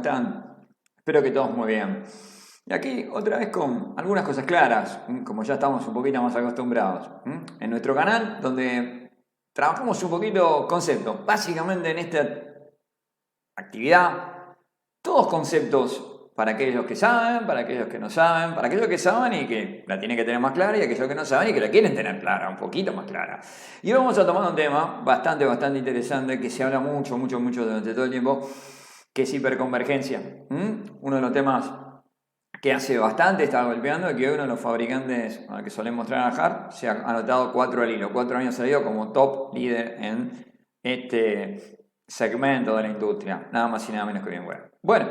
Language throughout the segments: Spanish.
están? Espero que todos muy bien. Y aquí otra vez con algunas cosas claras, como ya estamos un poquito más acostumbrados. En nuestro canal, donde trabajamos un poquito conceptos. Básicamente en esta actividad, todos conceptos para aquellos que saben, para aquellos que no saben, para aquellos que saben y que la tienen que tener más clara y aquellos que no saben y que la quieren tener clara, un poquito más clara. Y hoy vamos a tomar un tema bastante interesante que se habla mucho durante todo el tiempo, que es hiperconvergencia. Uno de los temas que hace bastante está golpeando y que hoy uno de los fabricantes al que solemos trabajar se ha anotado 4 al hilo, 4 años al hilo como top líder en este segmento de la industria, nada más y nada menos que bien bueno. Bueno,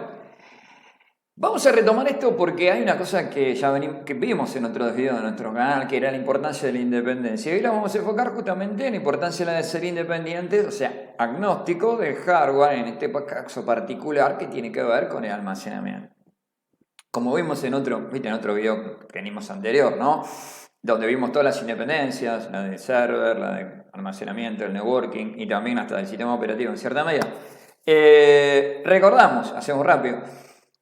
vamos a retomar esto porque hay una cosa que ya que vimos en otros videos de nuestro canal, que era la importancia de la independencia. Y hoy la vamos a enfocar justamente en la importancia de ser independientes, o sea, agnóstico del hardware, en este caso particular que tiene que ver con el almacenamiento. Como vimos en otro video que vimos anterior, ¿no? Donde vimos todas las independencias, la de server, la de almacenamiento, el networking y también hasta del sistema operativo en cierta medida. Recordamos, hacemos rápido,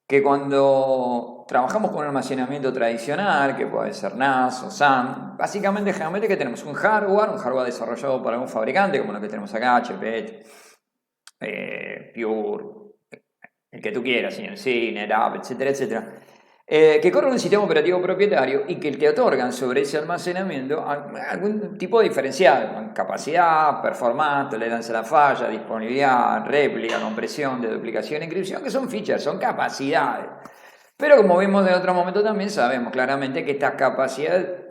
que cuando trabajamos con un almacenamiento tradicional, que puede ser NAS o SAN, básicamente generalmente que tenemos un hardware desarrollado por algún fabricante, como lo que tenemos acá, HP, Pure, el que tú quieras, CNC, NetApp, etcétera, que corre un sistema operativo propietario y que te otorgan sobre ese almacenamiento algún tipo de diferencial, capacidad, performance, tolerancia a la falla, disponibilidad, réplica, compresión, deduplicación, encripción, que son features, son capacidades. Pero como vimos en otro momento también sabemos claramente que estas capacidades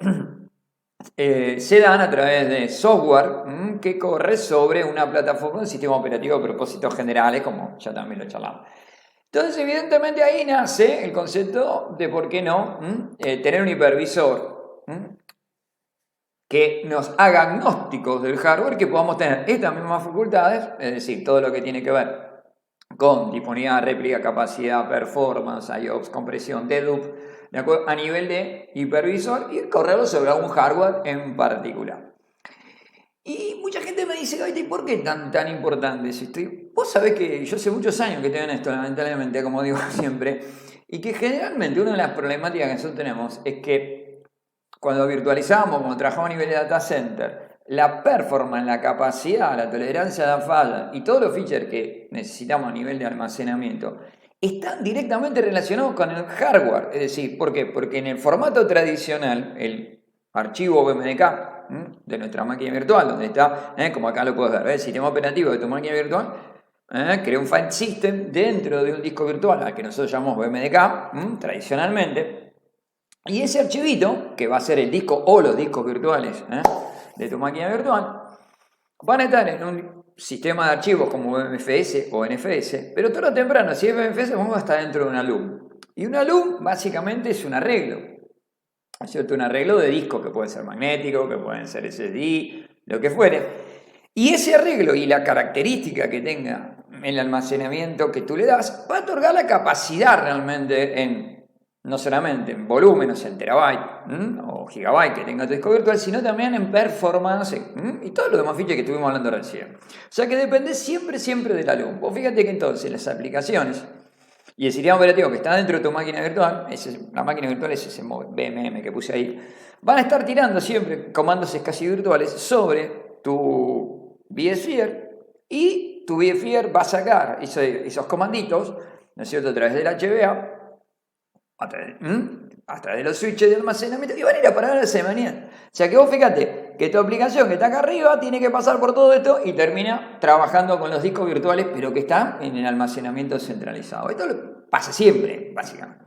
se dan a través de software que corre sobre una plataforma, un sistema operativo de propósitos generales, como ya también lo charlamos. Entonces, evidentemente ahí nace el concepto de por qué no tener un hipervisor que nos haga agnósticos del hardware, que podamos tener estas mismas facultades, es decir, todo lo que tiene que ver con disponibilidad, réplica, capacidad, performance, IOPS, compresión, dedup, a nivel de hipervisor y correrlo sobre algún hardware en particular. Y mucha gente me dice, oye, ¿por qué tan importante es esto? Y vos sabés que yo hace muchos años que estoy en esto, lamentablemente, como digo siempre, y que generalmente una de las problemáticas que nosotros tenemos es que cuando virtualizamos, cuando trabajamos a nivel de data center, la performance, la capacidad, la tolerancia a la falla y todos los features que necesitamos a nivel de almacenamiento están directamente relacionados con el hardware. Es decir, ¿por qué? Porque en el formato tradicional, el archivo BMDK de nuestra máquina virtual, donde está, como acá lo puedes ver, el sistema operativo de tu máquina virtual, crea un file system dentro de un disco virtual al que nosotros llamamos BMDK, tradicionalmente, y ese archivito, que va a ser el disco o los discos virtuales de tu máquina virtual, van a estar en un sistema de archivos como BMFS o NFS, pero tarde o temprano, si es BMFS, vamos a estar dentro de una loom. Y una loom básicamente es un arreglo, ¿no es cierto? Un arreglo de disco que puede ser magnético, que pueden ser SSD, lo que fuere. Y ese arreglo y la característica que tenga el almacenamiento que tú le das va a otorgar la capacidad realmente en, no solamente en volumen, o sea, en terabyte o gigabyte que tenga tu disco virtual, sino también en performance y todo lo demás features que estuvimos hablando recién. O sea que depende siempre de la luz. Vos fíjate que entonces las aplicaciones y el sistema operativo que está dentro de tu máquina virtual, la máquina virtual es ese BMM que puse ahí, van a estar tirando siempre comandos casi virtuales sobre tu vSphere y tu vSphere va a sacar esos comanditos, ¿no es cierto?, a través del HBA, a través de los switches de almacenamiento y van a ir a parar a la semana. O sea que vos fíjate que tu aplicación que está acá arriba tiene que pasar por todo esto y termina trabajando con los discos virtuales, pero que están en el almacenamiento centralizado. Esto pasa siempre, básicamente.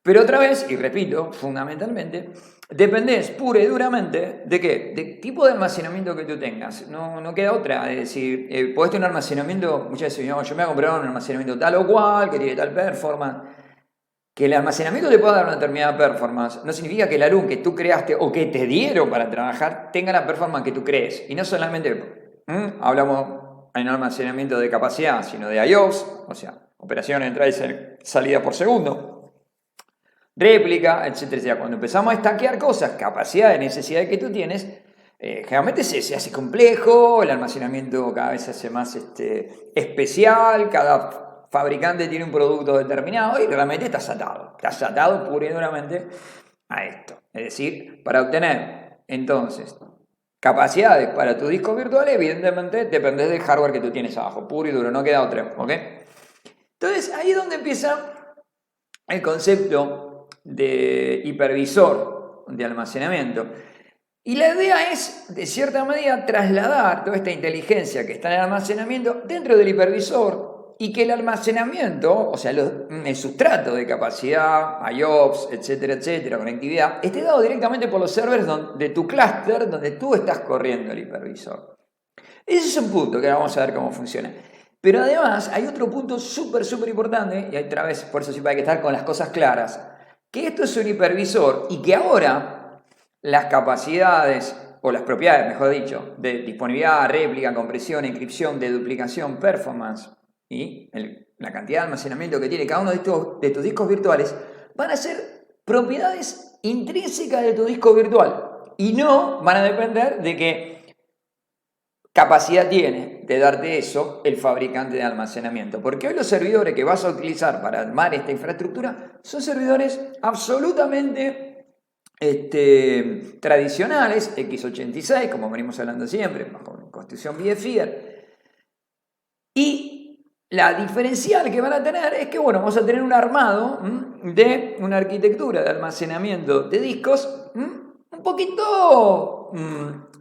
Pero otra vez, y repito, fundamentalmente, dependés pura y duramente de qué, de tipo de almacenamiento que tú tengas. No queda otra. Es decir, podés tener un almacenamiento, muchas veces yo me voy a comprar un almacenamiento tal o cual, que tiene tal performance. Que el almacenamiento te pueda dar una determinada performance no significa que la LUN que tú creaste o que te dieron para trabajar tenga la performance que tú crees. Y no solamente hablamos en almacenamiento de capacidad, sino de IOPS, o sea, operación entrada y salida por segundo, réplica, etcétera. Cuando empezamos a stackear cosas, capacidades, necesidades que tú tienes, generalmente se hace complejo, el almacenamiento cada vez se hace más especial, cada fabricante tiene un producto determinado y realmente estás atado pura y duramente a esto. Es decir, para obtener entonces capacidades para tu disco virtual, evidentemente dependes del hardware que tú tienes abajo, puro y duro, no queda otra, ¿ok? Entonces ahí es donde empieza el concepto de hipervisor de almacenamiento. Y la idea es, de cierta medida, trasladar toda esta inteligencia que está en el almacenamiento dentro del hipervisor y que el almacenamiento, o sea, el sustrato de capacidad, IOPS, etcétera, etcétera, conectividad, esté dado directamente por los servers de tu clúster donde tú estás corriendo el hipervisor. Ese es un punto que ahora vamos a ver cómo funciona. Pero además hay otro punto súper importante, y otra vez, por eso siempre hay que estar con las cosas claras, que esto es un hipervisor y que ahora las capacidades, o las propiedades, mejor dicho, de disponibilidad, réplica, compresión, encripción, deduplicación, performance y la cantidad de almacenamiento que tiene cada uno de tus discos virtuales van a ser propiedades intrínsecas de tu disco virtual y no van a depender de qué capacidad tiene de darte eso el fabricante de almacenamiento. Porque hoy los servidores que vas a utilizar para armar esta infraestructura son servidores absolutamente tradicionales, x86, como venimos hablando siempre, bajo construcción BFIR. Y la diferencial que van a tener es que, bueno, vamos a tener un armado de una arquitectura de almacenamiento de discos un poquito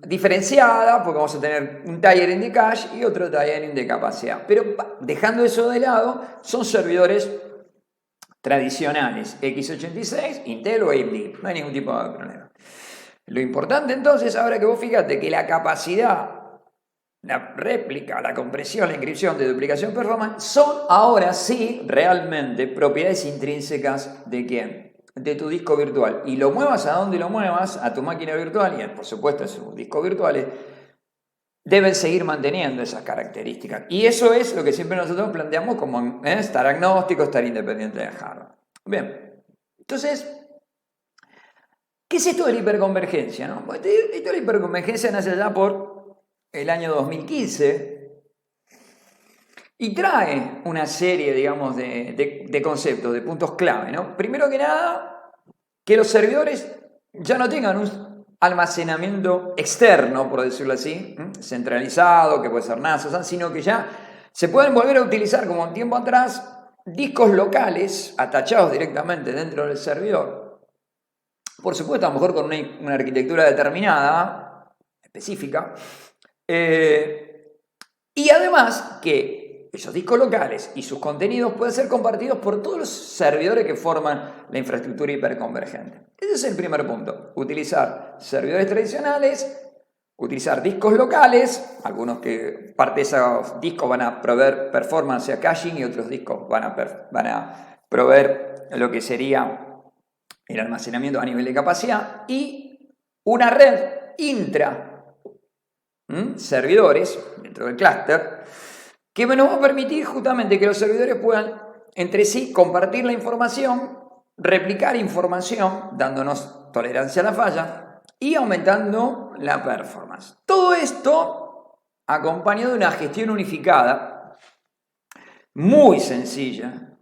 diferenciada, porque vamos a tener un tiering de cache y otro tiering de capacidad. Pero dejando eso de lado, son servidores tradicionales, x86, Intel o AMD, no hay ningún tipo de problema. Lo importante entonces, ahora que vos fíjate que la capacidad, la réplica, la compresión, la encripción, de duplicación, performance, son ahora sí realmente propiedades intrínsecas de ¿quién? De tu disco virtual. Y lo muevas a donde lo muevas, a tu máquina virtual y por supuesto a sus discos virtuales, deben seguir manteniendo esas características. Y eso es lo que siempre nosotros planteamos como estar agnóstico, estar independiente de hardware. Bien, entonces, ¿qué es esto de la hiperconvergencia? ¿No? Esto de la hiperconvergencia nace ya por el año 2015 y trae una serie, digamos, de conceptos, de puntos clave, ¿no? Primero que nada, que los servidores ya no tengan un almacenamiento externo, por decirlo así, centralizado, que puede ser NAS, sino que ya se pueden volver a utilizar, como un tiempo atrás, discos locales atachados directamente dentro del servidor. Por supuesto, a lo mejor con una arquitectura determinada, específica, y además que esos discos locales y sus contenidos pueden ser compartidos por todos los servidores que forman la infraestructura hiperconvergente. Ese es el primer punto. Utilizar servidores tradicionales, utilizar discos locales, algunos que parte de esos discos van a proveer performance, o sea, caching, y otros discos van a proveer lo que sería el almacenamiento a nivel de capacidad, y una red intra servidores dentro del clúster que nos va a permitir justamente que los servidores puedan entre sí compartir la información, replicar información, dándonos tolerancia a la falla y aumentando la performance. Todo esto acompañado de una gestión unificada, muy sencilla,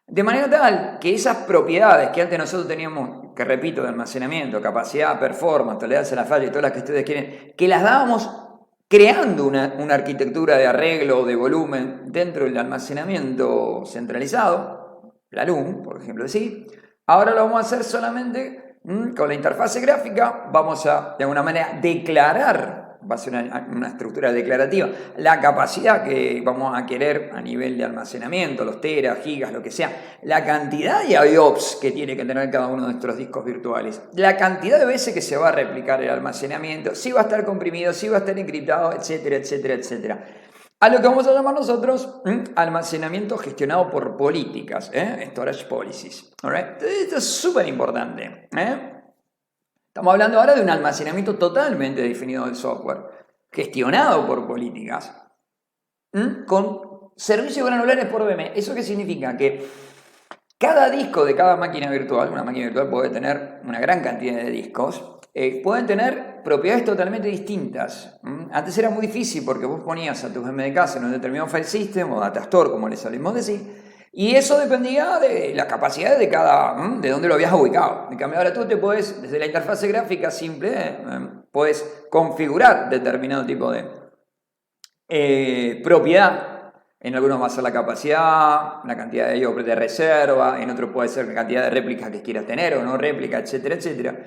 de manera tal que esas propiedades que antes nosotros teníamos, que repito, de almacenamiento, capacidad, performance, tolerancia a la falla y todas las que ustedes quieren, que las dábamos creando una arquitectura de arreglo o de volumen dentro del almacenamiento centralizado, la LUM, por ejemplo, decir, ahora lo vamos a hacer solamente con la interfase gráfica, vamos a, de alguna manera, declarar, va a ser una estructura declarativa, la capacidad que vamos a querer a nivel de almacenamiento, los teras, gigas, lo que sea, la cantidad de IOPS que tiene que tener cada uno de nuestros discos virtuales, la cantidad de veces que se va a replicar el almacenamiento, si va a estar comprimido, si va a estar encriptado, etcétera, etcétera, etcétera. A lo que vamos a llamar nosotros almacenamiento gestionado por políticas, storage policies. Alright. Esto es súper importante. Estamos hablando ahora de un almacenamiento totalmente definido del software, gestionado por políticas, con servicios granulares por VM. ¿Eso qué significa? Que cada disco de cada máquina virtual, una máquina virtual puede tener una gran cantidad de discos, pueden tener propiedades totalmente distintas. Antes era muy difícil porque vos ponías a tus MDKs en un determinado file system o data store, como les solemos decir, y eso dependía de la capacidad de de dónde lo habías ubicado. En cambio, ahora tú te puedes, desde la interfase gráfica simple, puedes configurar determinado tipo de propiedad. En algunos va a ser la capacidad, la cantidad de reserva, en otros puede ser la cantidad de réplicas que quieras tener o no réplicas, etcétera, etcétera.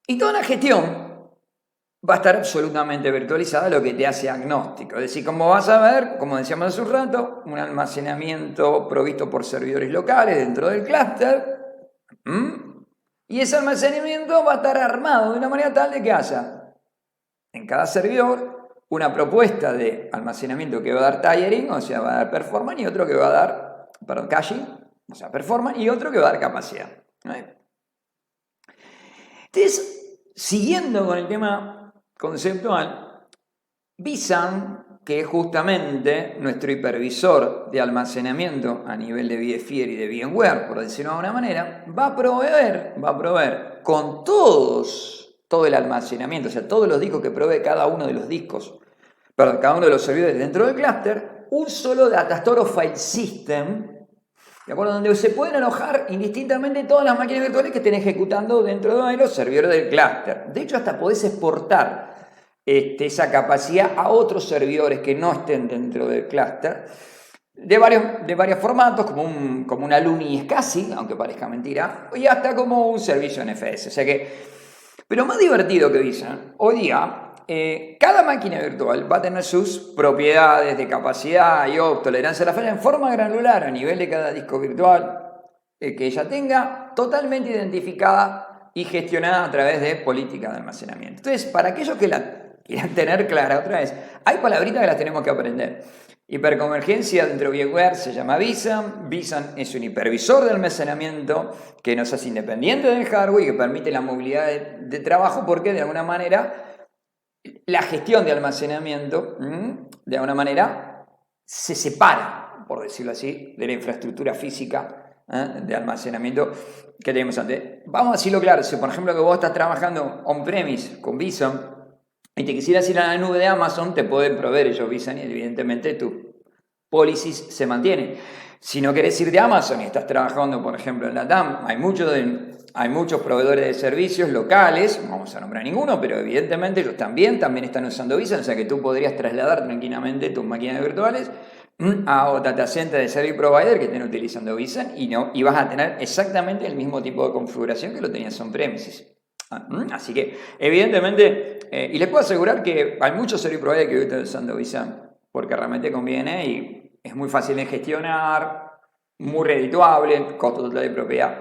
Y toda la gestión va a estar absolutamente virtualizada, lo que te hace agnóstico. Es decir, como vas a ver, como decíamos hace un rato, un almacenamiento provisto por servidores locales dentro del clúster. Y ese almacenamiento va a estar armado de una manera tal de que haya en cada servidor una propuesta de almacenamiento que va a dar tiering, o sea, va a dar performance, y otro que va a dar, caching, o sea, performance, y otro que va a dar capacidad. Entonces, siguiendo con el tema conceptual, vSAN, que es justamente nuestro hipervisor de almacenamiento a nivel de vSphere y de VMware, por decirlo de alguna manera, va a proveer con todo el almacenamiento, o sea, todos los discos que provee cada uno de los discos, cada uno de los servidores dentro del clúster, un solo data store o file system, ¿de acuerdo? Donde se pueden alojar indistintamente todas las máquinas virtuales que estén ejecutando dentro de los servidores del clúster. De hecho, hasta podés exportar esa capacidad a otros servidores que no estén dentro del clúster de varios formatos, como una Lumi SCSI, aunque parezca mentira, y hasta como un servicio NFS. O sea pero más divertido que dicen, hoy día cada máquina virtual va a tener sus propiedades de capacidad y tolerancia a la falla en forma granular a nivel de cada disco virtual que ella tenga, totalmente identificada y gestionada a través de política de almacenamiento. Entonces, para aquellos que la quieran tener clara otra vez, hay palabritas que las tenemos que aprender. Hiperconvergencia dentro de VMware se llama vSAN. vSAN es un hipervisor de almacenamiento que nos hace independiente del hardware y que permite la movilidad de trabajo porque de alguna manera la gestión de almacenamiento, de alguna manera, se separa, por decirlo así, de la infraestructura física de almacenamiento que teníamos antes. Vamos a decirlo claro, si por ejemplo que vos estás trabajando on-premise con vSAN y te quisieras ir a la nube de Amazon, te pueden proveer ellos vSAN y evidentemente tu policies se mantienen. Si no querés ir de Amazon y estás trabajando, por ejemplo, en la TAM, hay muchos proveedores de servicios locales, no vamos a nombrar ninguno, pero evidentemente ellos también están usando vSAN, o sea que tú podrías trasladar tranquilamente tus máquinas virtuales a data center de service provider que estén utilizando vSAN y vas a tener exactamente el mismo tipo de configuración que lo tenías on-premises. Así que, evidentemente, y les puedo asegurar que hay muchos service providers que hoy están usando vSAN porque realmente conviene y es muy fácil de gestionar, muy redituable, costo total de propiedad,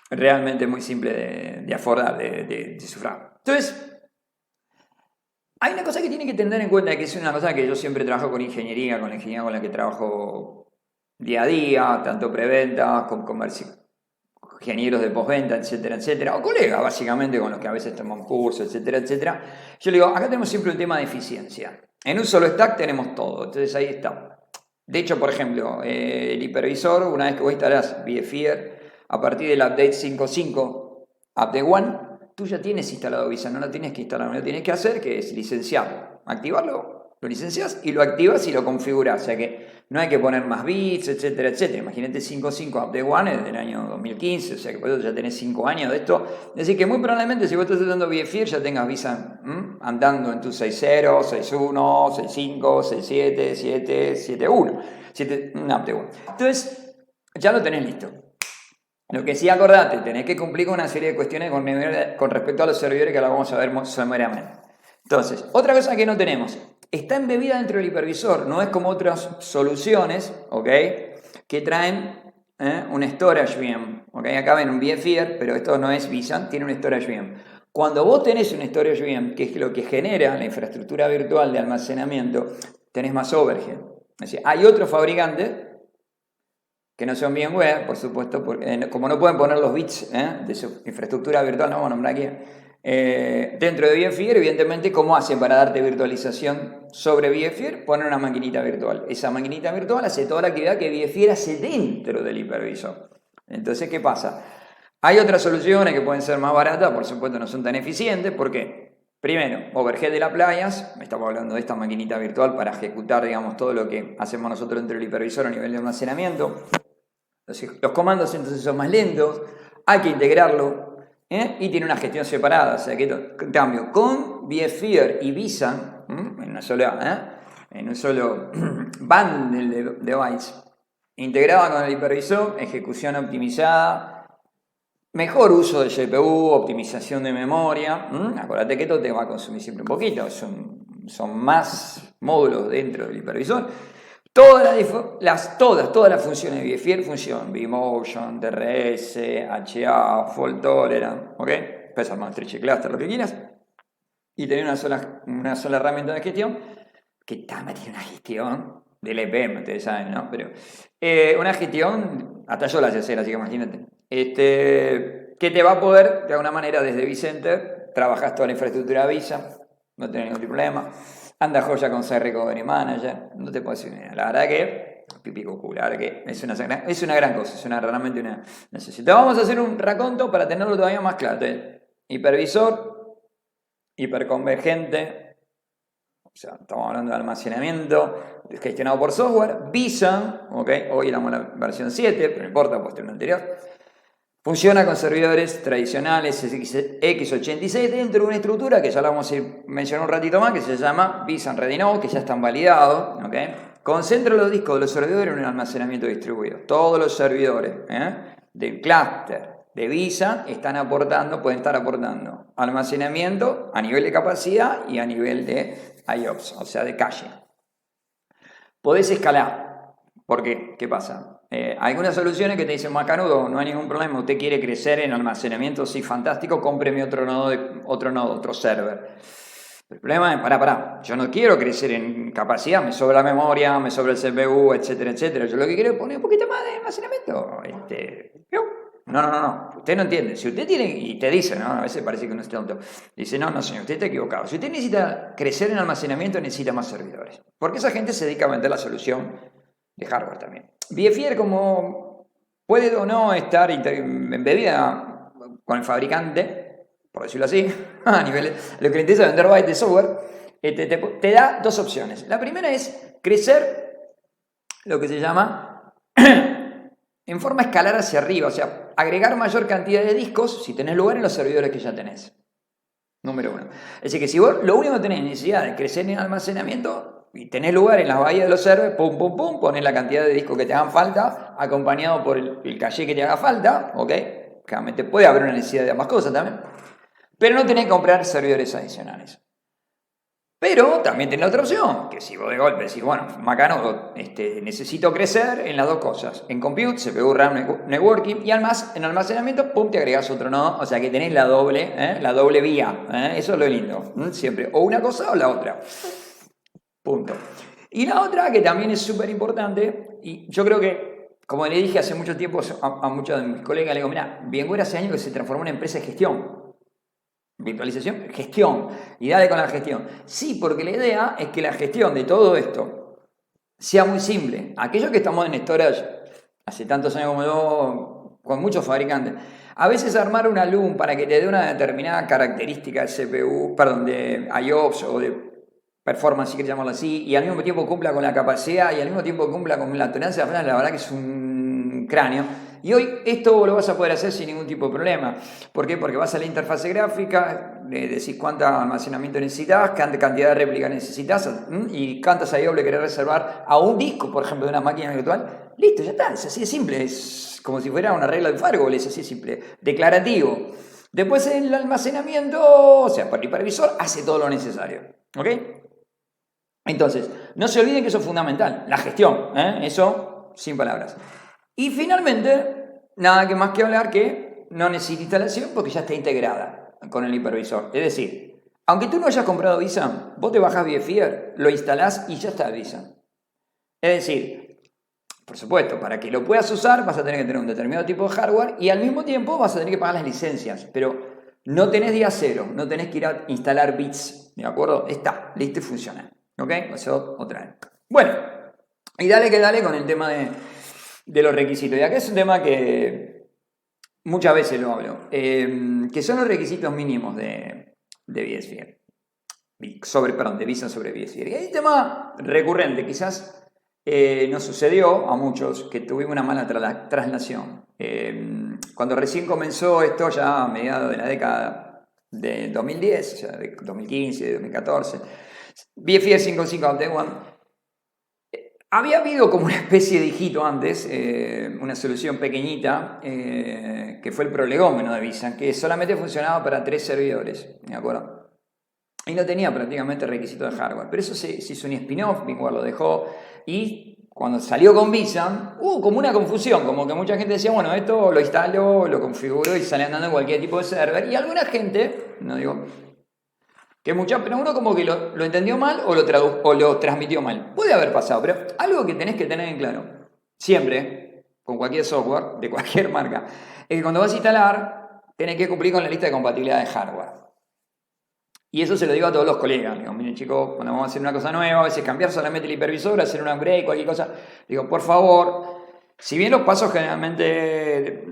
realmente muy simple de afordar, de sufrar. Entonces, hay una cosa que tienen que tener en cuenta, que es una cosa que yo siempre trabajo con la ingeniería con la que trabajo día a día, tanto preventa, con comercio, ingenieros de postventa, etcétera, etcétera, o colegas básicamente con los que a veces toman cursos, etcétera, etcétera. Yo le digo, acá tenemos siempre un tema de eficiencia. En un solo stack tenemos todo, entonces ahí está. De hecho, por ejemplo, el hipervisor, una vez que vos instalás vSphere, a partir del update 5.5, update 1, tú ya tienes instalado vSAN, no lo tienes que instalar, lo tienes que hacer, que es licenciarlo, activarlo, lo licencias y lo activas y lo configuras, o sea que no hay que poner más bits, etcétera, etcétera. Imagínate 5.5 update 1 es del año 2015, o sea que por eso ya tenés 5 años de esto. Es decir, que muy probablemente si vos estás usando vSphere ya tengas vSAN andando en tu 6.0, 6.1, 6.5, 6.7, 7, 7.1, update 1. Entonces, ya lo tenés listo. Lo que sí, acordate, tenés que cumplir con una serie de cuestiones con respecto a los servidores que ahora vamos a ver sumariamente. Entonces, otra cosa que no tenemos, está embebida dentro del hipervisor, no es como otras soluciones, ¿ok? Que traen un storage VM, ¿ok? Acá ven un vSphere, pero esto no es vSAN, tiene un storage VM. Cuando vos tenés un storage VM, que es lo que genera la infraestructura virtual de almacenamiento, tenés más overhead. Es decir, hay otros fabricantes que no son VMware, por supuesto, porque, como no pueden poner los bits de su infraestructura virtual, no vamos a nombrar aquí, dentro de vSphere, evidentemente, ¿cómo hacen para darte virtualización sobre vSphere? Ponen una maquinita virtual. Esa maquinita virtual hace toda la actividad que vSphere hace dentro del hipervisor. Entonces, ¿qué pasa? Hay otras soluciones que pueden ser más baratas, por supuesto no son tan eficientes, ¿por qué? Primero, overhead de las playas, estamos hablando de esta maquinita virtual para ejecutar, digamos, todo lo que hacemos nosotros dentro del hipervisor a nivel de almacenamiento. Los comandos entonces son más lentos, hay que integrarlo, y tiene una gestión separada, o sea que en cambio con vSphere y Visa, en un solo bundle de device, integrada con el hipervisor, ejecución optimizada, mejor uso de CPU, optimización de memoria. Acuérdate que esto te va a consumir siempre un poquito, son más módulos dentro del hipervisor. Todas las funciones de vSphere funcionan, vMotion, DRS, HA, Fault Tolerance, ¿ok? Puedes armar Stretch Cluster, lo que quieras, y tener una sola herramienta de gestión, que también tiene una gestión del EPM, ustedes saben, ¿no? Pero una gestión, hasta yo la sé hacer, así que imagínate, que te va a poder, de alguna manera, desde vCenter, trabajas toda la infraestructura Visa, no tenés ningún problema. Anda joya con Site Recovery Manager, no te puedo decir nada. La verdad que, pipi cucular, que es una gran cosa, realmente una necesidad. Vamos a hacer un raconto para tenerlo todavía más claro. Hipervisor, hiperconvergente, o sea, estamos hablando de almacenamiento gestionado por software, Visa, ¿okay? Hoy estamos en la versión 7, pero no importa, pues tener una anterior. Funciona con servidores tradicionales x86 dentro de una estructura que ya la vamos a mencionar un ratito más, que se llama vSAN Ready Node, que ya están validados. ¿Okay? Concentra los discos de los servidores en un almacenamiento distribuido. Todos los servidores del clúster de vSAN pueden estar aportando almacenamiento a nivel de capacidad y a nivel de IOPS, o sea, de cache. Podés escalar. ¿Por qué? ¿Qué pasa? Hay algunas soluciones que te dicen, macanudo, no hay ningún problema, usted quiere crecer en almacenamiento, sí, fantástico, cómpreme otro server. El problema es, pará, yo no quiero crecer en capacidad, me sobra la memoria, me sobra el CPU, etcétera, etcétera. Yo lo que quiero es poner un poquito más de almacenamiento. No, usted no entiende. Si usted tiene, y te dice, ¿no? A veces parece que uno es tonto. Dice, no, señor, usted está equivocado. Si usted necesita crecer en almacenamiento, necesita más servidores. Porque esa gente se dedica a vender la solución de hardware también. vSphere, como puede o no estar embebida con el fabricante, por decirlo así, a nivel, lo que le interesa vender bytes de software, te da dos opciones. La primera es crecer lo que se llama en forma escalar hacia arriba, o sea, agregar mayor cantidad de discos si tenés lugar en los servidores que ya tenés. Número uno. Es decir, que si vos lo único que tenés necesidad de crecer en almacenamiento y tenés lugar en las bahías de los servers, pum, ponés la cantidad de discos que te hagan falta, acompañado por el caché que te haga falta, ¿ok? Claramente puede haber una necesidad de ambas cosas también, pero no tenés que comprar servidores adicionales. Pero también tenés la otra opción, que si vos de golpe decís, bueno, macano, necesito crecer en las dos cosas. En compute, CPU, RAM, networking, y además en almacenamiento, pum, te agregás otro nodo, o sea que tenés la doble vía. Eso es lo lindo, siempre. O una cosa o la otra. Punto. Y la otra, que también es súper importante, y yo creo que, como le dije hace mucho tiempo a muchos de mis colegas, le digo, mira, VMware hace años que se transformó en una empresa de gestión. Virtualización, gestión. Y dale con la gestión. Sí, porque la idea es que la gestión de todo esto sea muy simple. Aquellos que estamos en storage hace tantos años como yo, con muchos fabricantes, a veces armar una LUM para que te dé una determinada característica de CPU, de IOPS o de performance, si quieres llamarlo así, y al mismo tiempo cumpla con la capacidad y al mismo tiempo cumpla con la tolerancia, la verdad que es un cráneo. Y hoy esto lo vas a poder hacer sin ningún tipo de problema. ¿Por qué? Porque vas a la interfase gráfica, le decís cuánto almacenamiento necesitas, qué cantidad de réplicas necesitas y cuántas IO le querés reservar a un disco, por ejemplo, de una máquina virtual. Listo, ya está, es así de simple, es como si fuera una regla de firewall, es así de simple, declarativo. Después el almacenamiento, o sea, por el hipervisor, hace todo lo necesario. ¿Ok? Entonces, no se olviden que eso es fundamental, la gestión, eso sin palabras. Y finalmente, nada que más que hablar que no necesita instalación porque ya está integrada con el hipervisor. Es decir, aunque tú no hayas comprado Visa, vos te bajás vSphere, lo instalás y ya está Visa. Es decir, por supuesto, para que lo puedas usar vas a tener que tener un determinado tipo de hardware y al mismo tiempo vas a tener que pagar las licencias, pero no tenés día cero, no tenés que ir a instalar bits, ¿de acuerdo? Está, listo y funciona. ¿Ok? Eso otra vez. Bueno, y dale con el tema de los requisitos. Y acá es un tema que muchas veces lo hablo, que son los requisitos mínimos de vSphere, de visa sobre vSphere. Y hay un tema recurrente, quizás nos sucedió a muchos que tuvimos una mala traslación. Cuando recién comenzó esto, ya a mediados de la década de 2010, o sea, de 2015, de 2014, vSphere 5.5 Update 1. Había habido como una especie de hijito antes, una solución pequeñita, que fue el prolegómeno de Visa, que solamente funcionaba para 3 servidores, ¿de acuerdo? Y no tenía prácticamente requisito de hardware. Pero eso se hizo un spin-off, VMware lo dejó, y cuando salió con Visa, hubo como una confusión, como que mucha gente decía, bueno, esto lo instalo, lo configuro y sale andando en cualquier tipo de server. Y alguna gente, no digo que mucha, pero uno como que lo entendió mal o lo transmitió mal. Puede haber pasado, pero algo que tenés que tener en claro, siempre, con cualquier software, de cualquier marca, es que cuando vas a instalar, tenés que cumplir con la lista de compatibilidad de hardware. Y eso se lo digo a todos los colegas. Digo, miren chicos, cuando vamos a hacer una cosa nueva, a veces cambiar solamente el hipervisor, hacer un upgrade, cualquier cosa. Digo, por favor, si bien los pasos generalmente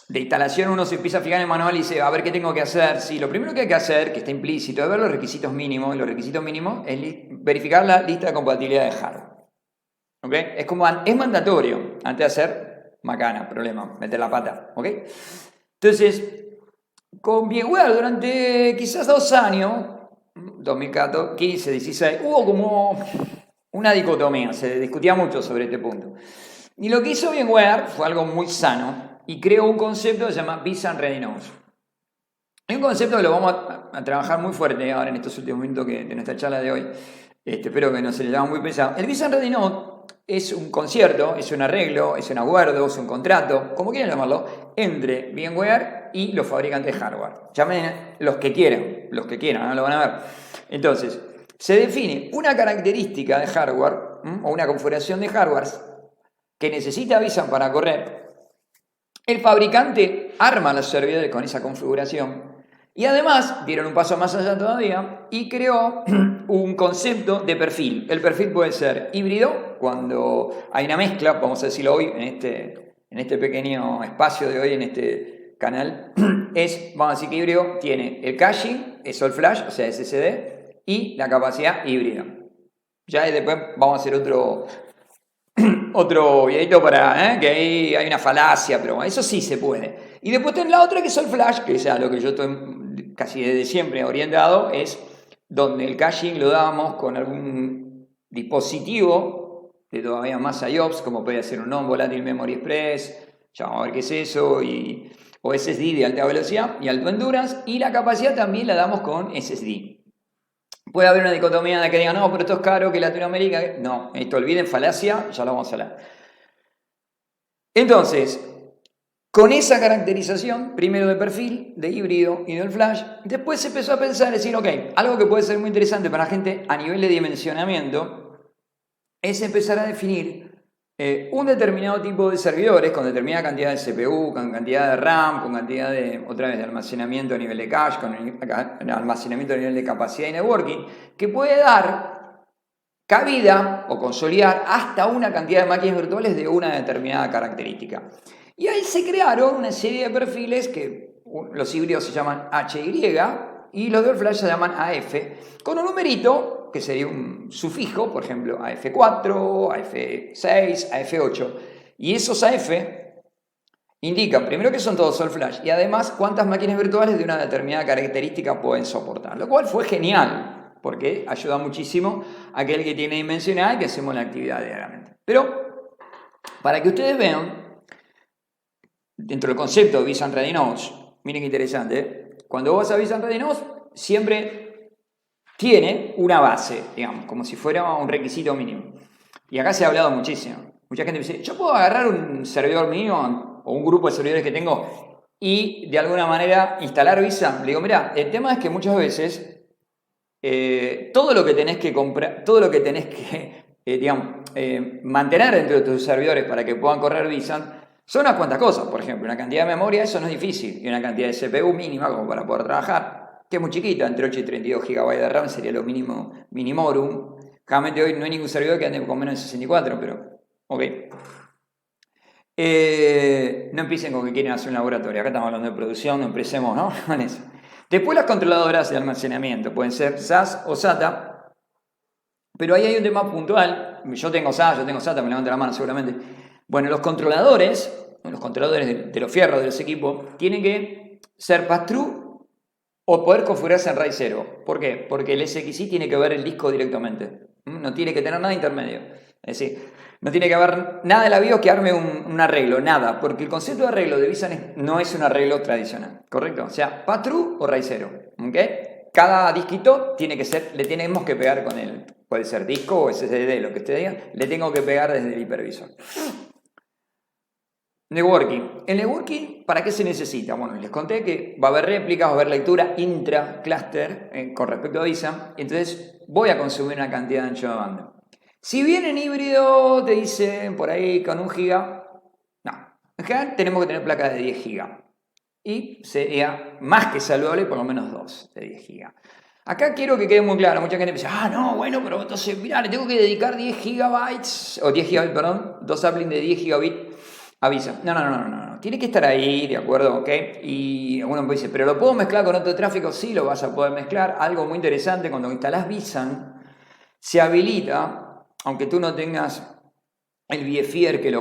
de instalación uno se empieza a fijar en el manual y dice, a ver qué tengo que hacer. Sí, lo primero que hay que hacer, que está implícito, es ver los requisitos mínimos. Y los requisitos mínimos es verificar la lista de compatibilidad de hardware. ¿Ok? Es mandatorio antes de hacer macana, problema, meter la pata. ¿Ok? Entonces, con VMware durante quizás 2 años, 2015, 16, hubo como una dicotomía, se discutía mucho sobre este punto. Y lo que hizo VMware fue algo muy sano y creó un concepto que se llama vSAN Ready Nodes. Hay un concepto que lo vamos a trabajar muy fuerte ahora en estos últimos minutos de nuestra charla de hoy. Espero que no se le haga muy pesado. El vSAN Ready Node es un concierto, es un arreglo, es un acuerdo, es un contrato, como quieran llamarlo, entre VMware y los fabricantes de hardware. Llamen los que quieran, ¿no? Lo van a ver. Entonces, se define una característica de hardware o una configuración de hardware que necesita vSAN para correr. El fabricante arma los servidores con esa configuración y además dieron un paso más allá todavía y creó un concepto de perfil. El perfil puede ser híbrido, cuando hay una mezcla, vamos a decirlo hoy, en este pequeño espacio de hoy, en este canal, vamos a decir que híbrido tiene el caching, es all flash, o sea, SSD, y la capacidad híbrida. Ya después vamos a hacer otro videito para que ahí hay una falacia, pero eso sí se puede. Y después tenés la otra que es el flash, que es a lo que yo estoy casi desde siempre orientado, es donde el caching lo damos con algún dispositivo de todavía más IOPS, como puede ser un Non-Volatile Memory Express, ya vamos a ver qué es eso, o SSD de alta velocidad y alto endurance, y la capacidad también la damos con SSD. Puede haber una dicotomía de que digan, no, pero esto es caro, que Latinoamérica... No, esto olviden, falacia, ya lo vamos a hablar. Entonces, con esa caracterización, primero de perfil, de híbrido y del flash, después se empezó a pensar, decir, ok, algo que puede ser muy interesante para la gente a nivel de dimensionamiento, es empezar a definir un determinado tipo de servidores con determinada cantidad de CPU, con cantidad de RAM, con cantidad de, otra vez, de almacenamiento a nivel de cache, con almacenamiento a nivel de capacidad y networking, que puede dar cabida o consolidar hasta una cantidad de máquinas virtuales de una determinada característica. Y ahí se crearon una serie de perfiles que los híbridos se llaman HY y los del flash se llaman AF, con un numerito que sería un sufijo, por ejemplo, AF4, AF6, AF8. Y esos AF indican, primero, que son todos all flash y además cuántas máquinas virtuales de una determinada característica pueden soportar. Lo cual fue genial, porque ayuda muchísimo a aquel que tiene dimensional y que hacemos la actividad diariamente. Pero, para que ustedes vean, dentro del concepto de vSAN Ready Nodes, miren qué interesante, cuando vas a vSAN Ready Nodes, siempre tiene una base, digamos, como si fuera un requisito mínimo. Y acá se ha hablado muchísimo. Mucha gente me dice, ¿yo puedo agarrar un servidor mío o un grupo de servidores que tengo y de alguna manera instalar vSAN? Le digo, mira, el tema es que muchas veces todo lo que tenés que comprar, todo lo que tenés que, mantener dentro de tus servidores para que puedan correr vSAN son unas cuantas cosas. Por ejemplo, una cantidad de memoria, eso no es difícil, y una cantidad de CPU mínima como para poder trabajar, que es muy chiquita, entre 8 y 32 GB de RAM sería lo mínimo, minimorum. Realmente hoy no hay ningún servidor que ande con menos de 64, pero ok. no empiecen con que quieren hacer un laboratorio. Acá estamos hablando de producción, no empecemos, ¿no? Con eso. Después las controladoras de almacenamiento. Pueden ser SAS o SATA. Pero ahí hay un tema puntual. Yo tengo SAS, yo tengo SATA, me levanto la mano seguramente. Bueno, los controladores de los fierros de los equipos, tienen que ser pass-through o poder configurarse en RAID 0. ¿Por qué? Porque el SXI tiene que ver el disco directamente. No tiene que tener nada intermedio. Es decir, no tiene que haber nada de la BIOS que arme un arreglo, nada. Porque el concepto de arreglo de vSAN no es un arreglo tradicional, ¿correcto? O sea, pass-through o RAID 0. ¿Ok? Cada disquito tiene que ser, le tenemos que pegar con el, puede ser disco o SSD, lo que usted diga, le tengo que pegar desde el hipervisor. Networking. El networking, ¿para qué se necesita? Bueno, les conté que va a haber réplicas, va a haber lectura intra-cluster con respecto a vSAN, entonces voy a consumir una cantidad de ancho de banda. Si bien en híbrido te dicen por ahí con 1 giga, no. En general tenemos que tener placas de 10 gigas. Y sería más que saludable por lo menos 2 de 10 gigas. Acá quiero que quede muy claro. Mucha gente dice, no, bueno, pero entonces, mirá, le tengo que dedicar 10 gigabytes, o 10 gigabytes, perdón, 2 sampling de 10 gigabits a vSAN. No. Tiene que estar ahí, ¿de acuerdo? ¿Ok? Y uno me dice, ¿pero lo puedo mezclar con otro tráfico? Sí, lo vas a poder mezclar. Algo muy interesante, cuando instalás vSAN, se habilita, aunque tú no tengas el VFIR que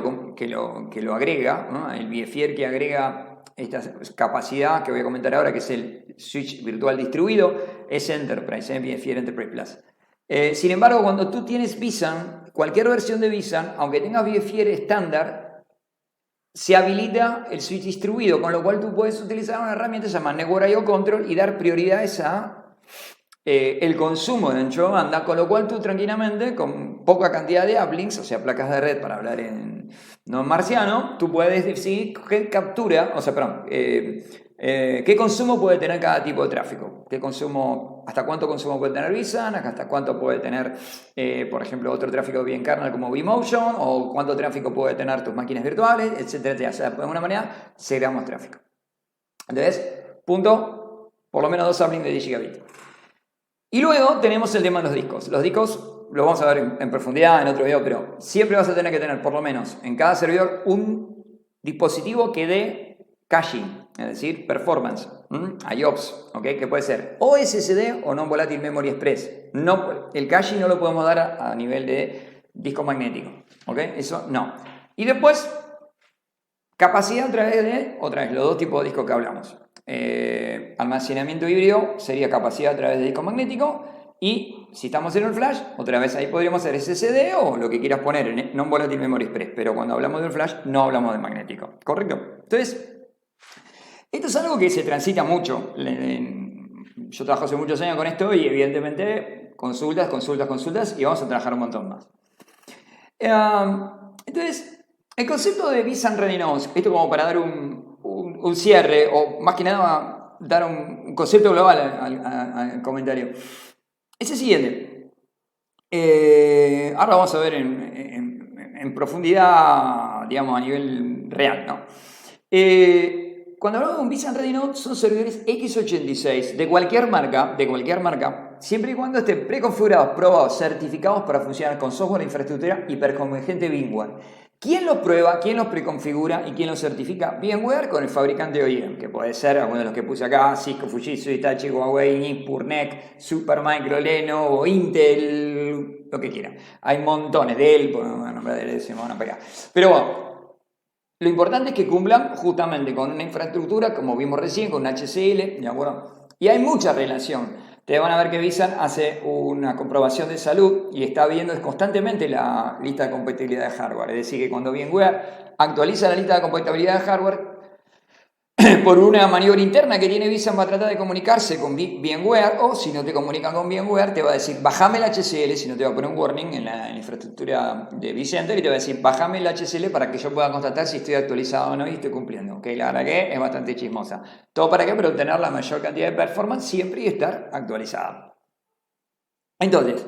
lo agrega, ¿no? El VFIR que agrega esta capacidad que voy a comentar ahora, que es el switch virtual distribuido, es Enterprise, VFIR Enterprise Plus. Sin embargo, cuando tú tienes vSAN, cualquier versión de vSAN, aunque tengas VFIR estándar, se habilita el switch distribuido, con lo cual tú puedes utilizar una herramienta que se llama Network I/O Control y dar prioridades a el consumo de ancho de banda, con lo cual tú tranquilamente, con poca cantidad de uplinks, o sea, placas de red para hablar no en marciano, tú puedes decir qué captura, o sea, perdón, qué consumo puede tener cada tipo de tráfico, hasta cuánto consumo puede tener vSAN, hasta cuánto puede tener, por ejemplo, otro tráfico bien kernel como vMotion, o cuánto tráfico puede tener tus máquinas virtuales, etcétera. O sea, de alguna manera, segregamos tráfico. Entonces, punto, por lo menos 2 uplinks de 10 gigabits. Y luego tenemos el tema de los discos. Los discos lo vamos a ver en profundidad en otro video, pero siempre vas a tener que tener por lo menos en cada servidor un dispositivo que dé caching, es decir, performance, IOPS, ¿okay? Que puede ser o SSD o Non-Volatile Memory Express. El caching no lo podemos dar a nivel de disco magnético, ¿okay? Eso no. Y después, capacidad otra vez, los dos tipos de discos que hablamos. Almacenamiento híbrido sería capacidad a través de disco magnético, y si estamos en el flash, otra vez ahí podríamos hacer SSD o lo que quieras poner en Non-Volatile Memory Express, pero cuando hablamos del flash no hablamos de magnético, ¿correcto? Entonces, esto es algo que se transita mucho. Yo trabajo hace muchos años con esto y evidentemente consultas y vamos a trabajar un montón más. Entonces, el concepto de vSAN Ready Nodes, esto como para dar un cierre, o más que nada dar un concepto global al comentario, es el siguiente. Ahora vamos a ver en profundidad, digamos, a nivel real, ¿no? Cuando hablamos de un vSAN Ready Node, son servidores x86 de cualquier marca, siempre y cuando estén preconfigurados, probados, certificados para funcionar con software e infraestructura hiperconvergente VMware. ¿Quién los prueba, quién los preconfigura y quién los certifica? VMware con el fabricante OEM, que puede ser alguno de los que puse acá: Cisco, Fujitsu, Hitachi, Huawei, Nippur, NEC, Supermicro, Lenovo, Intel, lo que quieran. Hay montones de él, por nombrar de él, se me van a pegar. Pero bueno, lo importante es que cumplan justamente con una infraestructura, como vimos recién, con HCL, ¿de acuerdo? Y hay mucha relación. Te van a ver que vSAN hace una comprobación de salud y está viendo constantemente la lista de compatibilidad de hardware. Es decir, que cuando VMware actualiza la lista de compatibilidad de hardware, por una maniobra interna que tiene vSAN, va a tratar de comunicarse con VMware, o si no te comunican con VMware, te va a decir, bájame el HCL, si no te va a poner un warning en la infraestructura de vCenter y te va a decir, bájame el HCL para que yo pueda constatar si estoy actualizado o no y estoy cumpliendo. ¿Okay? La verdad que es bastante chismosa. ¿Todo para qué? Para obtener la mayor cantidad de performance siempre y estar actualizado. Entonces,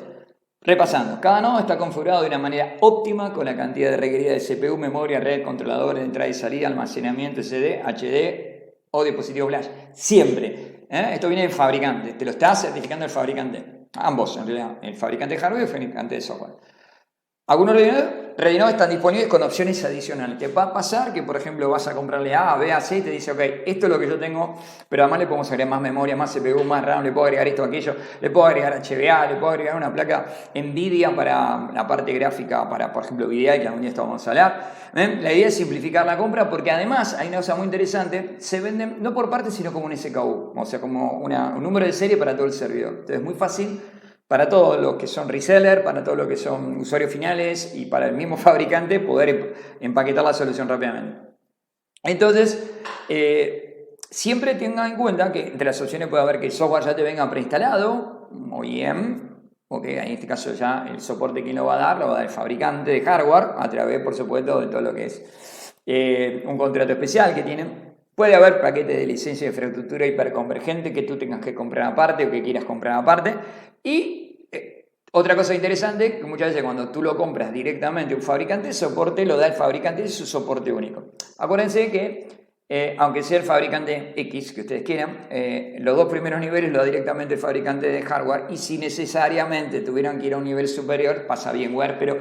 repasando, cada nodo está configurado de una manera óptima con la cantidad de requerida de CPU, memoria, red, controladores de entrada y salida, almacenamiento SD, HD o dispositivo flash. Siempre. Esto viene del fabricante, te lo está certificando el fabricante. Ambos, en realidad, el fabricante de hardware y el fabricante de software. Algunos rellenados están disponibles con opciones adicionales. Te va a pasar que, por ejemplo, vas a comprarle A, B, A, C y te dice, ok, esto es lo que yo tengo, pero además le podemos agregar más memoria, más CPU, más RAM, le puedo agregar esto, aquello, le puedo agregar HBA, le puedo agregar una placa NVIDIA para la parte gráfica, para, por ejemplo, VDI, que algún día esto vamos a hablar. La idea es simplificar la compra porque además hay una cosa muy interesante, se venden no por partes, sino como un SKU, o sea, como un número de serie para todo el servidor. Entonces es muy fácil para todos los que son reseller, para todos los que son usuarios finales y para el mismo fabricante poder empaquetar la solución rápidamente. Entonces, siempre tengan en cuenta que entre las opciones puede haber que el software ya te venga preinstalado, OEM, porque en este caso ya el soporte quien lo va a dar el fabricante de hardware, a través, por supuesto, de todo lo que es un contrato especial que tienen. Puede haber paquetes de licencia de infraestructura hiperconvergente que tú tengas que comprar aparte o que quieras comprar aparte. Y otra cosa interesante, que muchas veces cuando tú lo compras directamente a un fabricante, el soporte lo da el fabricante y es su soporte único. Acuérdense que, aunque sea el fabricante X que ustedes quieran, los dos primeros niveles lo da directamente el fabricante de hardware y si necesariamente tuvieran que ir a un nivel superior, pasa VMware, pero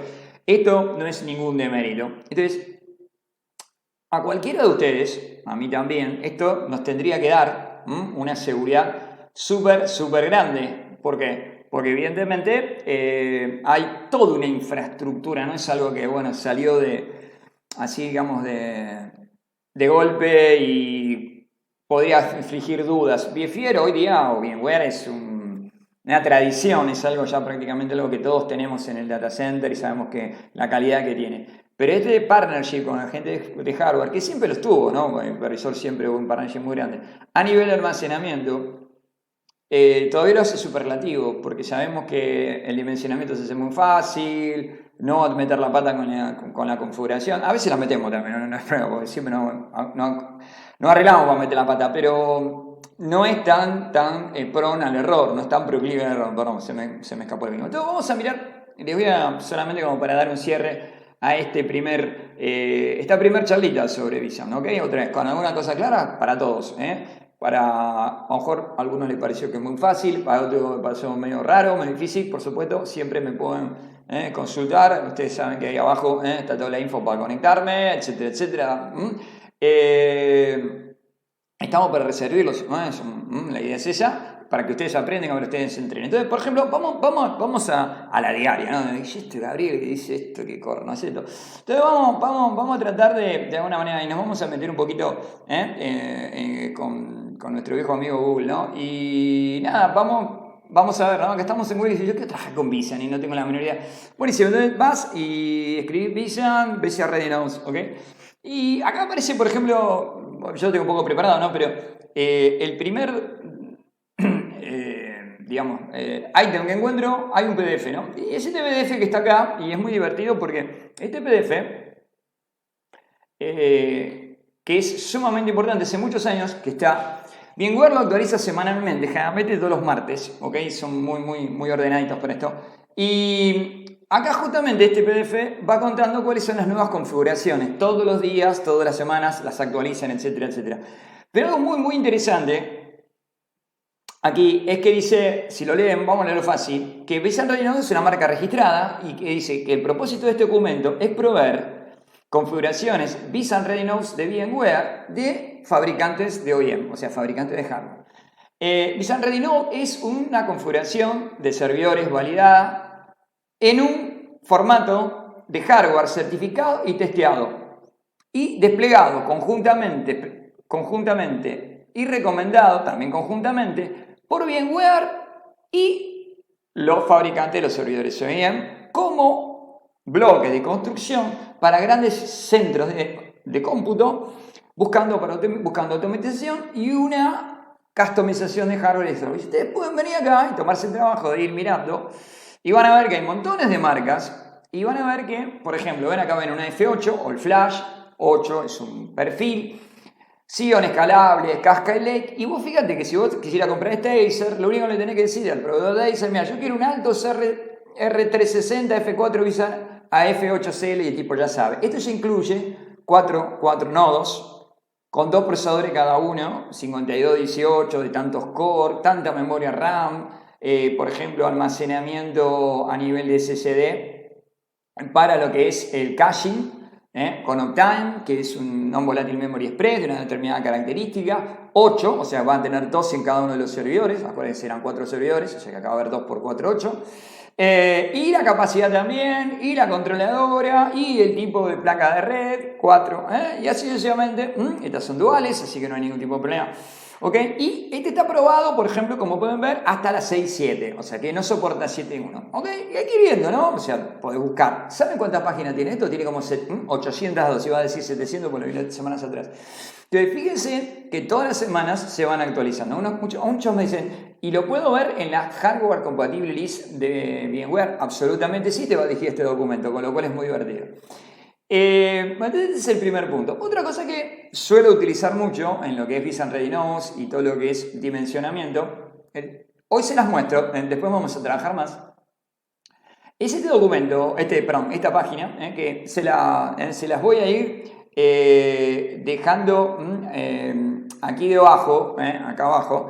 esto no es ningún demérito. Entonces, a cualquiera de ustedes, a mí también, esto nos tendría que dar una seguridad súper grande. ¿Por qué? Porque evidentemente hay toda una infraestructura, no es algo que, bueno, salió así digamos, de golpe y podría infligir dudas. VMware hoy día, o VMware, es una tradición, es algo ya prácticamente algo que todos tenemos en el data center y sabemos que la calidad que tiene. Pero este partnership con la gente de hardware, que siempre lo tuvo, ¿no? Con el Verisol siempre hubo un partnership muy grande. A nivel de almacenamiento, todavía lo hace superlativo, porque sabemos que el dimensionamiento se hace muy fácil, no meter la pata con la configuración. A veces la metemos también, no es problema, porque siempre no arreglamos para meter la pata, pero no es tan prone al error, no es tan proclive al error. Perdón, se me escapó el vino. Entonces vamos a mirar, les voy a solamente como para dar un cierre a esta primer charlita sobre Vison, ¿ok? Otra vez, con alguna cosa clara para todos, Para, a lo mejor a algunos les pareció que es muy fácil, para otros me pareció medio raro, medio difícil, por supuesto, siempre me pueden consultar, ustedes saben que ahí abajo está toda la info para conectarme, etcétera, etcétera. Estamos para recibirlos, la idea es esa, para que ustedes aprendan, para que ustedes se entrenen. Entonces, por ejemplo, vamos a la diaria, ¿no? Dice este Gabriel que dice esto, que corno, hace esto. Entonces vamos a tratar de alguna manera, y nos vamos a meter un poquito con nuestro viejo amigo Google, ¿no? Y nada, vamos a ver, ¿no? Que estamos en Google y dice, yo quiero trabajar con Vision y no tengo la menor idea. Buenísimo, entonces vas y escribís Vision Ready Notes, ¿ok? Y acá aparece, por ejemplo, yo lo tengo un poco preparado, ¿no? Pero el primer, ítem que encuentro, hay un PDF, ¿no? Y es este PDF que está acá, y es muy divertido porque este PDF, que es sumamente importante, hace muchos años que está... VMware lo actualiza semanalmente, generalmente todos los martes, ¿ok? Son muy ordenaditos con esto. Y acá justamente este PDF va contando cuáles son las nuevas configuraciones. Todos los días, todas las semanas las actualizan, etcétera, etcétera. Pero algo muy interesante aquí es que dice, si lo leen, vamos a leerlo fácil, que Vison Ready Notes es una marca registrada y que dice que el propósito de este documento es proveer configuraciones Vison Ready Notes de VMware de fabricantes de OEM, o sea, fabricantes de hardware. Vison Ready Note es una configuración de servidores validada en un formato de hardware certificado y testeado y desplegado conjuntamente y recomendado también conjuntamente por VMware y los fabricantes de los servidores OEM como bloques de construcción para grandes centros de cómputo buscando automatización y una customización de hardware y servicios. Ustedes pueden venir acá y tomarse el trabajo de ir mirando y van a ver que hay montones de marcas y van a ver que, por ejemplo, ven acá ven una F8 o el Flash 8 es un perfil, Xeon escalable, Cascade Lake, y vos fíjate que si vos quisieras comprar este Acer, lo único que le tenés que decir al proveedor de Acer, mira, yo quiero un Altos R360 F4 Vison a F8CL y el tipo ya sabe. Esto ya incluye 4 nodos con 2 procesadores cada uno, 5218 de tantos core, tanta memoria RAM, por ejemplo, almacenamiento a nivel de SSD para lo que es el caching, con Optime, que es un non-volatile memory express de una determinada característica, 8, o sea, van a tener 12 en cada uno de los servidores, acuérdense, eran 4 servidores, o sea que acaba de haber 2 por 4, 8. Y la capacidad también, y la controladora, y el tipo de placa de red, 4, y así sucesivamente. Estas son duales, así que no hay ningún tipo de problema. ¿Ok? Y este está probado, por ejemplo, como pueden ver, hasta la 6.7, o sea que no soporta 7.1. ¿Ok? Y hay que ir viendo, ¿no? O sea, podés buscar. ¿Saben cuántas páginas tiene esto? Tiene como 802, iba a decir 700 por lo vi las semanas atrás. Entonces, fíjense que todas las semanas se van actualizando. Muchos me dicen, ¿y lo puedo ver en la hardware compatible list de VMware? Absolutamente sí, te va a dirigir este documento, con lo cual es muy divertido. Este es el primer punto. Otra cosa que suelo utilizar mucho en lo que es vSAN Ready Nodes y todo lo que es dimensionamiento, hoy se las muestro, después vamos a trabajar más. Es este documento, esta página, que se las voy a ir dejando aquí debajo, acá abajo.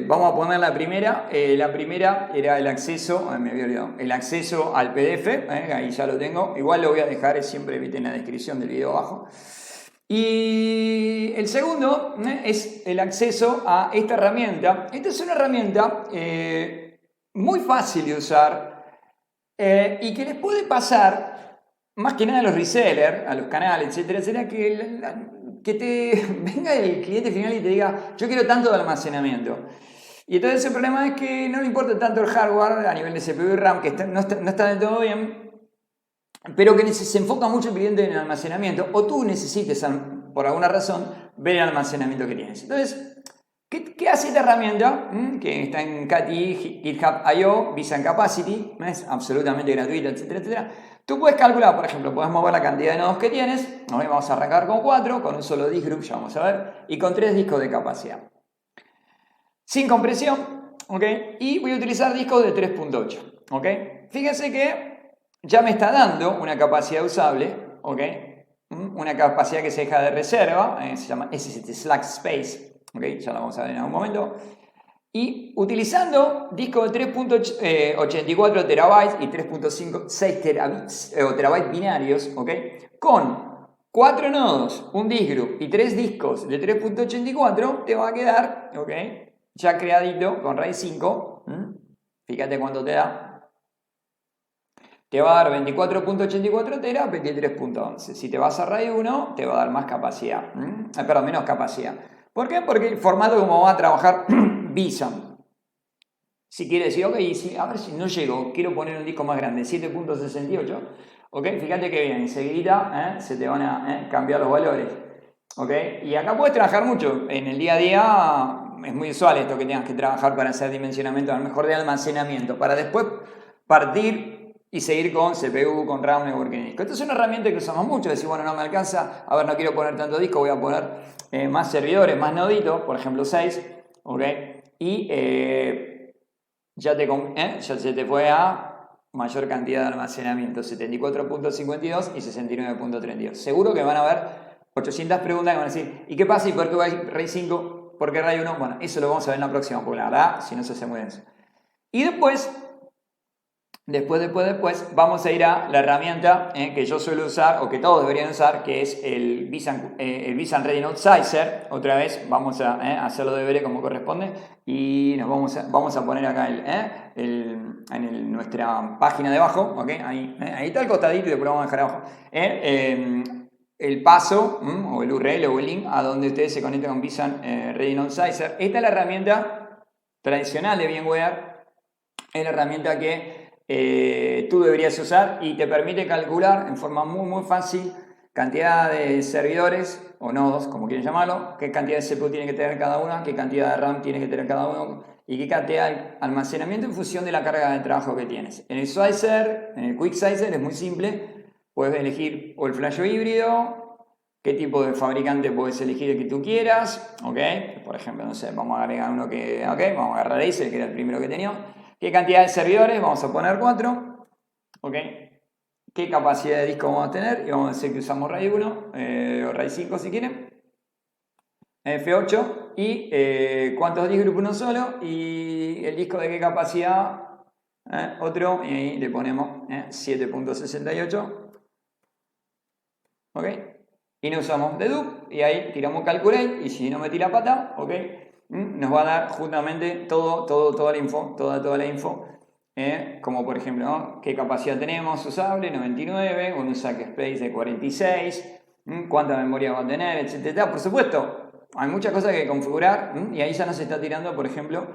Vamos a poner la primera. La primera era el acceso, me había olvidado, el acceso al PDF, ahí ya lo tengo. Igual lo voy a dejar siempre en la descripción del video abajo. Y el segundo es el acceso a esta herramienta. Esta es una herramienta muy fácil de usar. Y que les puede pasar, más que nada a los resellers, a los canales, etcétera, etcétera, que te venga el cliente final y te diga, yo quiero tanto de almacenamiento. Y entonces el problema es que no le importa tanto el hardware a nivel de CPU y RAM, que no está del todo bien, pero que se enfoca mucho el cliente en el almacenamiento, o tú necesites, por alguna razón, ver el almacenamiento que tienes. Entonces, ¿qué hace esta herramienta? Que está en KTI, GitHub.io, vSAN Capacity, es absolutamente gratuita, etcétera, etcétera. Tú puedes calcular, por ejemplo, puedes mover la cantidad de nodos que tienes. Hoy vamos a arrancar con 4, con un solo disk group, ya vamos a ver, y con 3 discos de capacidad. Sin compresión, ¿ok? Y voy a utilizar discos de 3.8, ¿ok? Fíjense que ya me está dando una capacidad usable, ¿ok? Una capacidad que se deja de reserva, se llama SSD Slack Space. Okay, ya lo vamos a ver en algún momento. Y utilizando discos de 3.84 terabytes y 3.56 terabytes binarios, ¿okay? Con 4 nodos, un disk group y 3 discos de 3.84, te va a quedar, ¿okay? Ya creadito con RAID 5. Fíjate cuánto te da. Te va a dar 24.84 tera, 23.11. Si te vas a RAID 1, te va a dar más capacidad. Perdón, menos capacidad. ¿Por qué? Porque el formato como va a trabajar vSAN. Si quieres decir, ok, a ver si no llego, quiero poner un disco más grande, 7.68, ok, fíjate que bien, enseguida se te van a cambiar los valores, ok, y acá puedes trabajar mucho, en el día a día es muy usual esto que tengas que trabajar para hacer dimensionamiento, a lo mejor de almacenamiento, para después partir y seguir con CPU, con RAM, networking disco. Esto es una herramienta que usamos mucho, decir, bueno, no me alcanza, a ver, no quiero poner tanto disco, voy a poner más servidores, más noditos, por ejemplo 6, ok, y ya se te fue a mayor cantidad de almacenamiento, 74.52 y 69.32. Seguro que van a haber 800 preguntas que van a decir, ¿y qué pasa? ¿Y por qué RAID 5? ¿Por qué RAID 1? Bueno, eso lo vamos a ver en la próxima, porque la verdad, si no se hace muy denso. Y después, vamos a ir a la herramienta que yo suelo usar, o que todos deberían usar, que es el vSAN Ready Node Sizer. Otra vez vamos a hacer los deberes como corresponde y nos vamos a poner acá en nuestra página de abajo, ¿okay? Ahí está el costadito y después lo vamos a dejar abajo. El paso o el URL o el link a donde ustedes se conectan con vSAN Ready Node Sizer. Esta es la herramienta tradicional de VMware, es la herramienta que tú deberías usar y te permite calcular en forma muy muy fácil cantidad de servidores o nodos, como quieren llamarlo, qué cantidad de CPU tiene que tener cada uno, qué cantidad de RAM tiene que tener cada uno y qué cantidad de almacenamiento en función de la carga de trabajo que tienes. En el Sizer, en el Quick Sizer es muy simple, puedes elegir o el flash o híbrido, qué tipo de fabricante puedes elegir el que tú quieras, ¿ok? Por ejemplo, no sé, vamos a agregar uno que, ¿ok? Vamos a agarrar Acer, que era el primero que teníamos. ¿Qué cantidad de servidores? Vamos a poner 4. ¿Ok? ¿Qué capacidad de disco vamos a tener? Y vamos a decir que usamos RAID 1 o RAID 5 si quieren. F8. Y cuántos discos uno solo. Y el disco de qué capacidad. otro, y ahí le ponemos 7.68. ¿Ok? Y no usamos dedupe, y ahí tiramos calculate, y si no metí la pata, ¿ok? Nos va a dar justamente toda la info, toda la info, como por ejemplo, ¿no? ¿Qué capacidad tenemos usable? 99, con un stack space de 46, cuánta memoria va a tener, etcétera. Por supuesto, hay muchas cosas que configurar, y ahí ya nos está tirando, por ejemplo,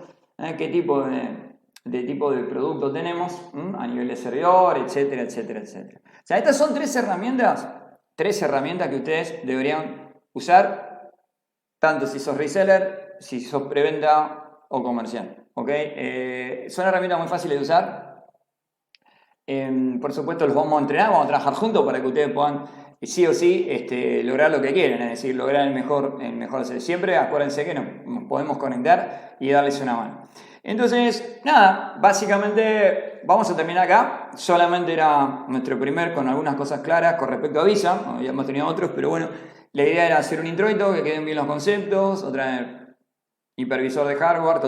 qué tipo de producto tenemos, a nivel de servidor, etcétera, etcétera, etcétera. O sea, estas son tres herramientas que ustedes deberían usar, tanto si sos reseller, si sos preventa o comercial. ¿Ok? Son herramientas muy fáciles de usar. Por supuesto, los vamos a entrenar, vamos a trabajar juntos para que ustedes puedan sí o sí lograr lo que quieren, es decir, lograr el mejor siempre. Acuérdense que nos podemos conectar y darles una mano. Entonces, nada, básicamente vamos a terminar acá. Solamente era nuestro primer, con algunas cosas claras con respecto a Visa. Habíamos tenido otros, pero bueno, la idea era hacer un introito, que queden bien los conceptos. Otra hipervisor de hardware,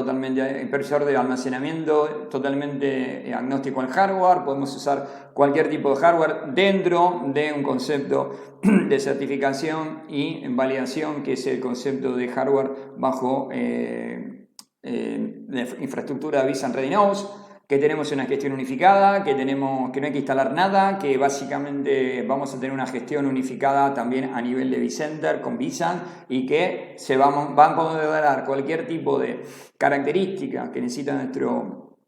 hipervisor de almacenamiento, totalmente agnóstico al hardware. Podemos usar cualquier tipo de hardware dentro de un concepto de certificación y validación, que es el concepto de hardware bajo de infraestructura Visa and Ready Nodes, que tenemos una gestión unificada, que no hay que instalar nada, que básicamente vamos a tener una gestión unificada también a nivel de vCenter con vSAN, y que van a poder dar cualquier tipo de característica que necesita nuestro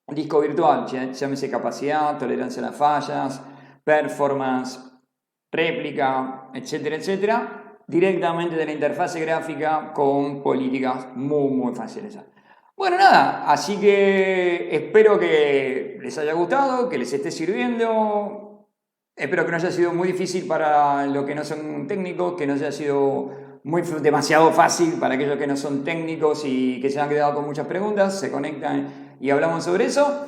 disco virtual, llámese capacidad, tolerancia a las fallas, performance, réplica, etcétera, etcétera, directamente de la interfase gráfica con políticas muy fáciles. Bueno, nada, así que espero que les haya gustado, que les esté sirviendo. Espero que no haya sido muy difícil para los que no son técnicos, que no haya sido demasiado fácil para aquellos que no son técnicos y que se han quedado con muchas preguntas. Se conectan y hablamos sobre eso.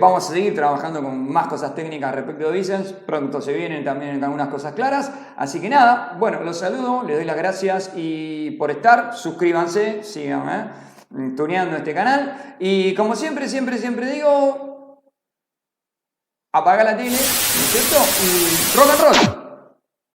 Vamos a seguir trabajando con más cosas técnicas respecto de Visa. Pronto se vienen también algunas cosas claras. Así que nada, bueno, los saludo, les doy las gracias y por estar. Suscríbanse, sigan tuneando este canal. Y como siempre digo, apaga la tele, ¿no es cierto? Y rock and roll.